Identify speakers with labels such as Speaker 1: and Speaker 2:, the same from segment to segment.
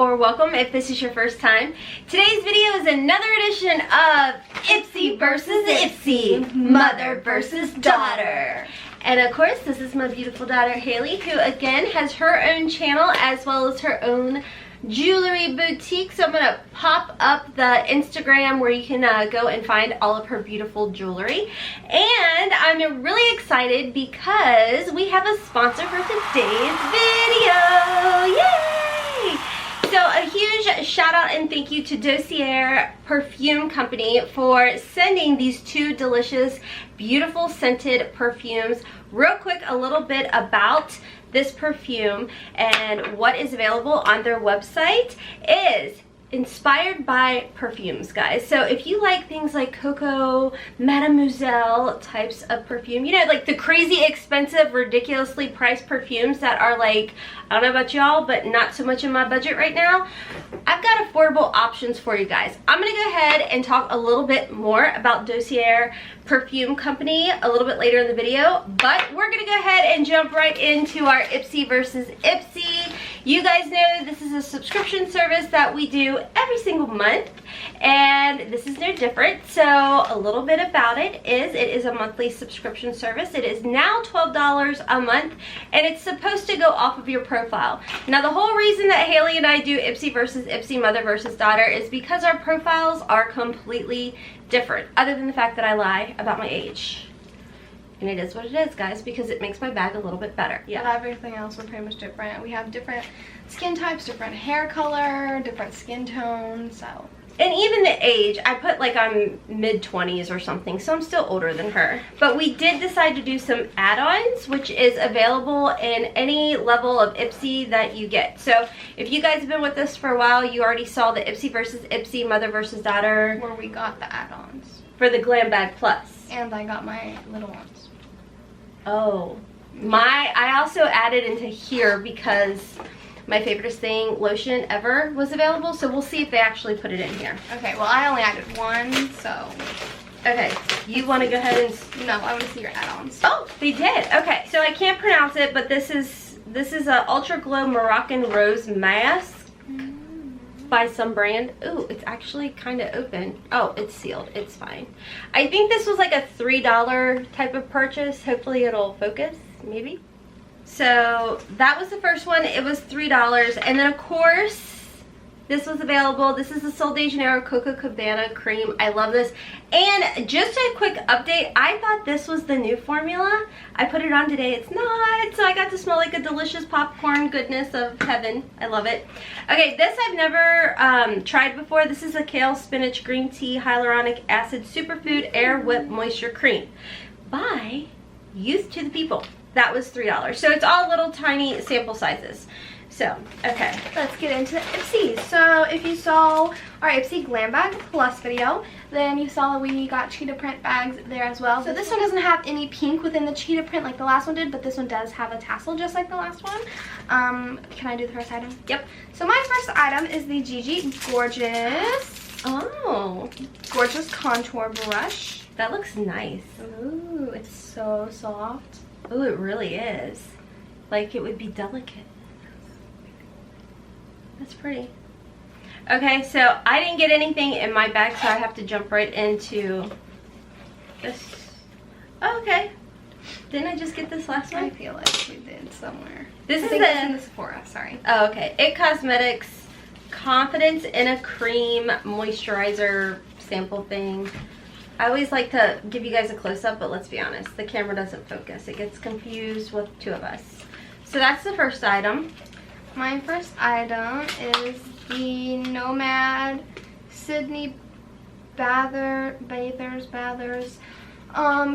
Speaker 1: or welcome if this is your first time. Today's video is another edition of Ipsy versus Ipsy, mother versus daughter. And of course, this is my beautiful daughter Haley, who again has her own channel as well as her own jewelry boutique. So I'm gonna pop up the Instagram where you can go and find all of her beautiful jewelry. And I'm really excited because we have a sponsor for today's video. Yay! So a huge shout out and thank you to Dossier Perfume Company for sending these two delicious, beautiful scented perfumes. Real quick, a little bit about this perfume and what is available on their website is inspired by perfumes, guys. So if you like things like Coco, Mademoiselle types of perfume, you know, like the crazy expensive, ridiculously priced perfumes that are like, I don't know about y'all, but not so much in my budget right now, I've got affordable options for you guys. I'm gonna go ahead and talk a little bit more about Dossier Perfume Company a little bit later in the video, but we're gonna go ahead and jump right into our Ipsy versus Ipsy. You guys know this is a subscription service that we do every single month, and this is no different. So a little bit about it is a monthly subscription service. It is now $12 a month, and it's supposed to go off of your profile. Now the whole reason that Haley and I do Ipsy versus Ipsy, mother versus daughter, is because our profiles are completely different, other than the fact that I lie about my age. And it is what it is, guys, because it makes my bag a little bit better. Yeah.
Speaker 2: Well, everything else we're pretty much different. We have different skin types, different hair color, different skin tones, so.
Speaker 1: And even the age, I put like I'm mid-20s or something, so I'm still older than her. But we did decide to do some add-ons, which is available in any level of Ipsy that you get. So if you guys have been with us for a while, you already saw the Ipsy versus Ipsy, mother versus daughter.
Speaker 2: Where we got the add-ons.
Speaker 1: For the Glam Bag Plus.
Speaker 2: And I got my little ones.
Speaker 1: Oh, I also added into here because my favorite thing lotion ever was available, so we'll see if they actually put it in here.
Speaker 2: Okay, well I only added one, so.
Speaker 1: Okay, you want to go ahead and...
Speaker 2: No, I want to see your add-ons.
Speaker 1: Oh, they did. Okay, so I can't pronounce it, but this is a Ultra Glow Moroccan Rose Mask by some brand. Ooh, it's actually kind of open. Oh, it's sealed. It's fine. I think this was like a $3 type of purchase. Hopefully it'll focus, maybe. So that was the first one. It was $3. And then of course, this was available. This is the Sol de Janeiro Coco Cabana Cream. I love this. And just a quick update, I thought this was the new formula. I put it on today. It's not. So I got to smell like a delicious popcorn goodness of heaven. I love it. Okay, this I've never tried before. This is a Kale Spinach Green Tea Hyaluronic Acid Superfood Air Whip Moisture Cream by Youth to the People. That was $3. So it's all little tiny sample sizes. So, okay,
Speaker 2: let's get into the Ipsy. So if you saw our Ipsy Glam Bag Plus video, then you saw that we got cheetah print bags there as well. So this one doesn't have any pink within the cheetah print like the last one did, but this one does have a tassel just like the last one. Can I do the first item?
Speaker 1: Yep.
Speaker 2: So my first item is the Gigi Gorgeous.
Speaker 1: Oh.
Speaker 2: Gorgeous Contour Brush.
Speaker 1: That looks nice.
Speaker 2: Ooh, it's so soft.
Speaker 1: Ooh, it really is. Like it would be delicate. That's pretty. Okay, so I didn't get anything in my bag, so I have to jump right into this. Oh, okay. Didn't I just get this last one?
Speaker 2: I feel like we did somewhere.
Speaker 1: This is
Speaker 2: in the Sephora, sorry.
Speaker 1: Oh, okay. IT Cosmetics Confidence in a Cream Moisturizer sample thing. I always like to give you guys a close-up, but let's be honest, the camera doesn't focus. It gets confused with two of us. So that's the first item.
Speaker 2: My first item is the Nomad Sydney Bathers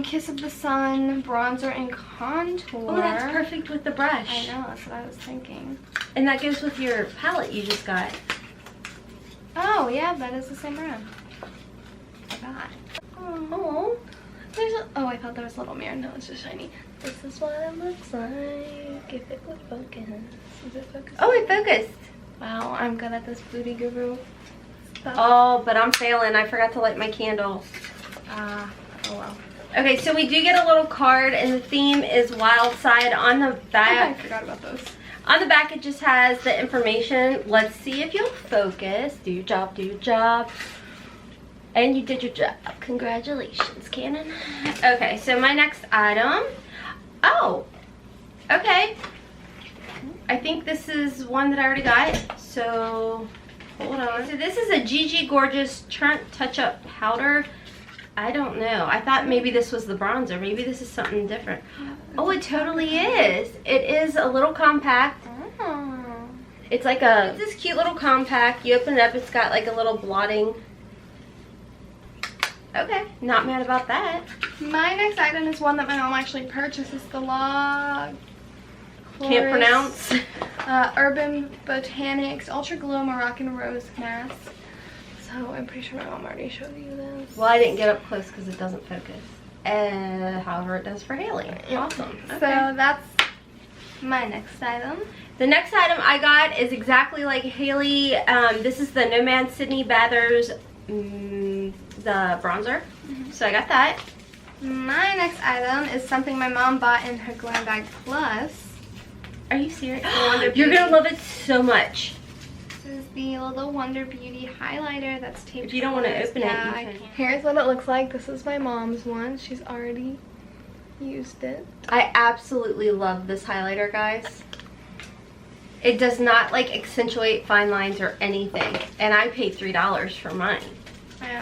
Speaker 2: Kiss of the Sun Bronzer and Contour.
Speaker 1: Oh, that's perfect with the brush.
Speaker 2: I know, that's what I was thinking.
Speaker 1: And that goes with your palette you just got.
Speaker 2: Oh, yeah, that is the same brand. I forgot.
Speaker 1: Oh.
Speaker 2: Oh, I thought there was a little mirror. No, it's just shiny. This is what it looks like if it would focus. Is it focused?
Speaker 1: Oh, it focused.
Speaker 2: Wow, I'm good at this beauty guru stuff.
Speaker 1: Oh, but I'm failing. I forgot to light my candle.
Speaker 2: Oh well.
Speaker 1: Okay, so we do get a little card, and the theme is Wild Side on the back.
Speaker 2: I forgot about those.
Speaker 1: On the back, it just has the information. Let's see if you'll focus. Do your job, do your job. And you did your job. Congratulations, Canon. Okay, so my next item. Oh, okay. I think this is one that I already got. So, hold on. So this is a Gigi Gorgeous Touch-Up Powder. I don't know. I thought maybe this was the bronzer. Maybe this is something different. Oh, it totally is. It is a little compact. It's like it's this cute little compact. You open it up, it's got like a little blotting. Okay, not mad about that.
Speaker 2: My next item is one that my mom actually purchased. It's the
Speaker 1: Can't pronounce.
Speaker 2: Urban Botanics Ultra Glow Moroccan Rose Mask. So I'm pretty sure my mom already showed you this.
Speaker 1: Well, I didn't get up close because it doesn't focus. However, it does for Haley. Awesome. Okay.
Speaker 2: So that's my next item.
Speaker 1: The next item I got is exactly like Haley. This is the Nomad Sydney Bathers, the bronzer. So I got that.
Speaker 2: My next item is something my mom bought in her Glam Bag Plus.
Speaker 1: Are you serious? You're gonna love it so much.
Speaker 2: This is the little Wonder Beauty highlighter that's taped.
Speaker 1: If you don't want to open it, you can.
Speaker 2: Here's what it looks like. This is my mom's one. She's already used it.
Speaker 1: I absolutely love this highlighter, guys. It does not like accentuate fine lines or anything. And I paid $3 for mine.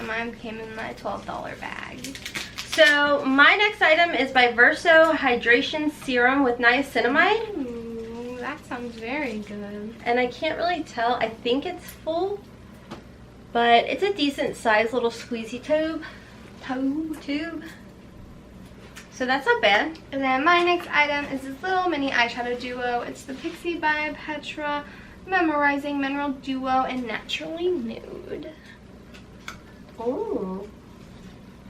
Speaker 2: Mine came in my $12 bag.
Speaker 1: So my next item is by Verso Hydration Serum with Niacinamide.
Speaker 2: Ooh, that sounds very good.
Speaker 1: And I can't really tell. I think it's full, but it's a decent size little squeezy tube. So that's not bad.
Speaker 2: And then my next item is this little mini eyeshadow duo. It's the Pixie by Petra Memorizing Mineral Duo in Naturally Nude.
Speaker 1: Oh,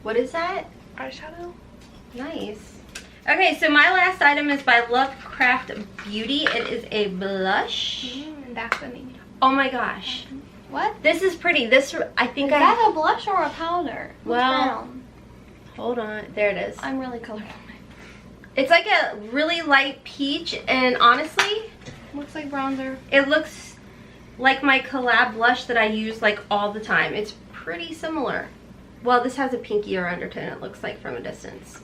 Speaker 1: what is that?
Speaker 2: Eyeshadow.
Speaker 1: Nice. Okay, so my last item is by Lovecraft Beauty. It is a blush.
Speaker 2: Daphne.
Speaker 1: Oh my gosh.
Speaker 2: What?
Speaker 1: This is pretty. This, I think,
Speaker 2: is that a blush or a powder?
Speaker 1: Well, hold on. There it is.
Speaker 2: I'm really colorblind.
Speaker 1: It's like a really light peach, and honestly,
Speaker 2: looks like bronzer.
Speaker 1: It looks like my collab blush that I use like all the time. It's pretty similar. Well, this has a pinkier undertone, it looks like from a distance.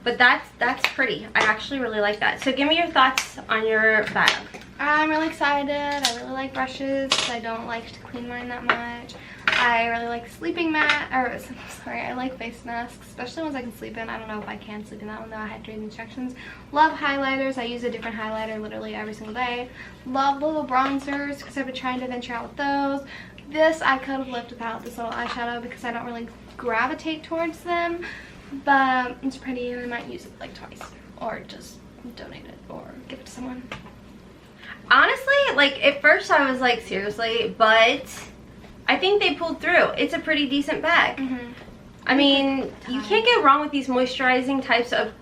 Speaker 1: But that's pretty. I actually really like that. So give me your thoughts on your bag.
Speaker 2: I'm really excited. I really like brushes. I don't like to clean mine that much. I really like sleeping mat, or sorry, I like face masks, especially ones I can sleep in. I don't know if I can sleep in that one though. I had to read the instructions. Love highlighters. I use a different highlighter literally every single day. Love little bronzers because I've been trying to venture out with those. This I could have lived without this little eyeshadow because I don't really gravitate towards them, but it's pretty and I might use it like twice or just donate it or give it to someone.
Speaker 1: Honestly, like at first I was like, seriously, but I think they pulled through. It's a pretty decent bag. I mean, you can't go wrong with these moisturizing types of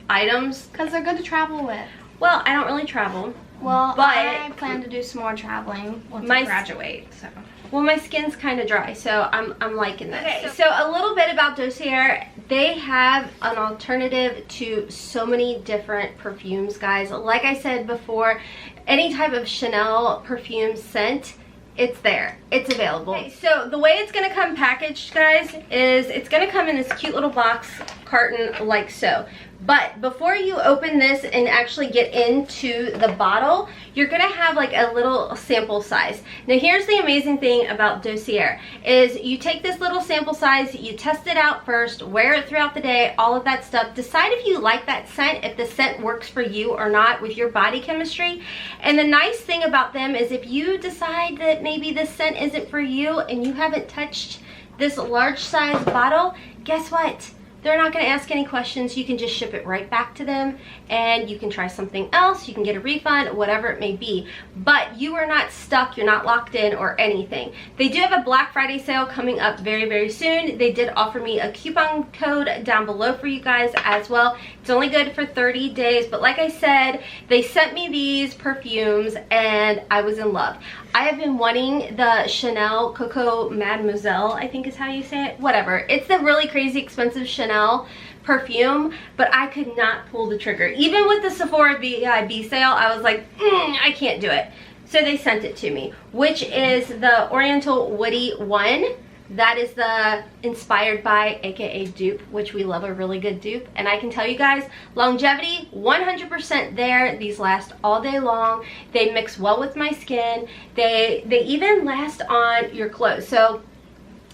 Speaker 1: items
Speaker 2: because they're good to travel with.
Speaker 1: Well, I don't really travel.
Speaker 2: Well, but I plan to do some more traveling once I graduate. So.
Speaker 1: Well, my skin's kind of dry, so I'm liking this. Okay, so a little bit about Dossier. They have an alternative to so many different perfumes, guys. Like I said before, any type of Chanel perfume scent, it's there. It's available. Okay, so the way it's going to come packaged, guys, is it's going to come in this cute little box carton like so. But before you open this and actually get into the bottle, you're going to have like a little sample size. Now here's the amazing thing about Dossier is you take this little sample size, you test it out first, wear it throughout the day, all of that stuff. Decide if you like that scent, if the scent works for you or not with your body chemistry. And the nice thing about them is if you decide that maybe this scent isn't for you and you haven't touched this large size bottle, guess what? They're not going to ask any questions. You can just ship it right back to them and you can try something else. You can get a refund, whatever it may be. But you are not stuck. You're not locked in or anything. They do have a Black Friday sale coming up very, very soon. They did offer me a coupon code down below for you guys as well. It's only good for 30 days. But like I said, they sent me these perfumes and I was in love. I have been wanting the Chanel Coco Mademoiselle, I think is how you say it. Whatever. It's the really crazy expensive Chanel perfume, but I could not pull the trigger. Even with the Sephora VIB sale, I was like, I can't do it. So they sent it to me, which is the Oriental Woody one. That is the inspired by, aka dupe, which we love a really good dupe. And I can tell you guys, longevity 100% there. These last all day long. They mix well with my skin. They even last on your clothes. So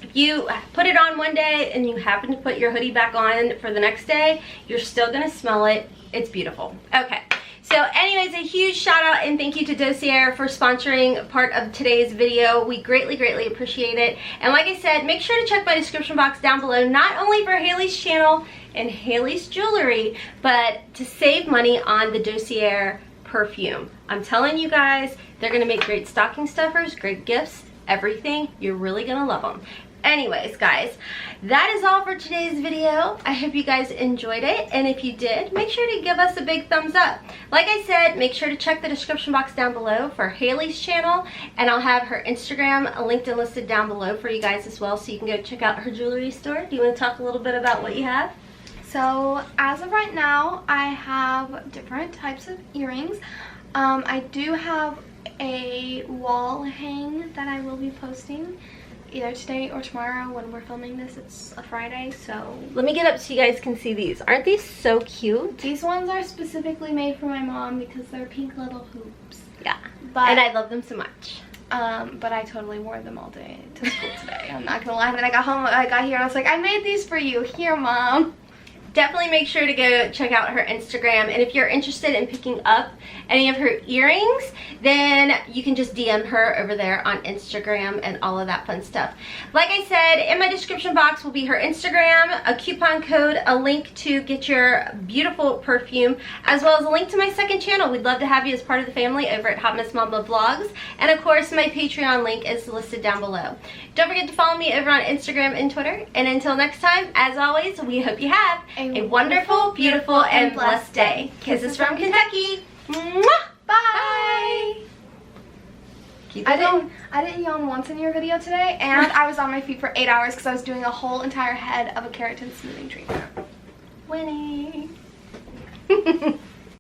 Speaker 1: if you put it on one day and you happen to put your hoodie back on for the next day, you're still gonna smell it. It's beautiful. Okay. So anyways, a huge shout out and thank you to Dossier for sponsoring part of today's video. We greatly, greatly appreciate it. And like I said, make sure to check my description box down below, not only for Hailey's channel and Hailey's jewelry, but to save money on the Dossier perfume. I'm telling you guys, they're gonna make great stocking stuffers, great gifts, everything. You're really gonna love them. Anyways, guys, that is all for today's video. I hope you guys enjoyed it, and if you did, make sure to give us a big thumbs up. Like I said, make sure to check the description box down below for Hailey's channel, and I'll have her Instagram linked and listed down below for you guys as well, so you can go check out her jewelry store. Do you want to talk a little bit about what you have?
Speaker 2: So as of right now, I have different types of earrings. I do have a wall hang that I will be posting either today or tomorrow when we're filming this. It's a Friday, so
Speaker 1: let me get up so you guys can see these. Aren't these so cute?
Speaker 2: These ones are specifically made for my mom because they're pink little hoops.
Speaker 1: Yeah, and I love them so much.
Speaker 2: But I totally wore them all day to school today. I'm not gonna lie. Then I got home, I got here, and I was like, I made these for you. Here, Mom.
Speaker 1: Definitely make sure to go check out her Instagram, and if you're interested in picking up any of her earrings, then you can just DM her over there on Instagram and all of that fun stuff. Like I said, in my description box will be her Instagram, a coupon code, a link to get your beautiful perfume, as well as a link to my second channel. We'd love to have you as part of the family over at Hotmessmommabusiness, and of course my Patreon link is listed down below. Don't forget to follow me over on Instagram and Twitter, and until next time, as always, we hope you have a wonderful, beautiful, and blessed day. Kisses from Kentucky. Mwah!
Speaker 2: Bye. I didn't yawn once in your video today, and I was on my feet for 8 hours because I was doing a whole entire head of a keratin smoothing treatment.
Speaker 1: Winning.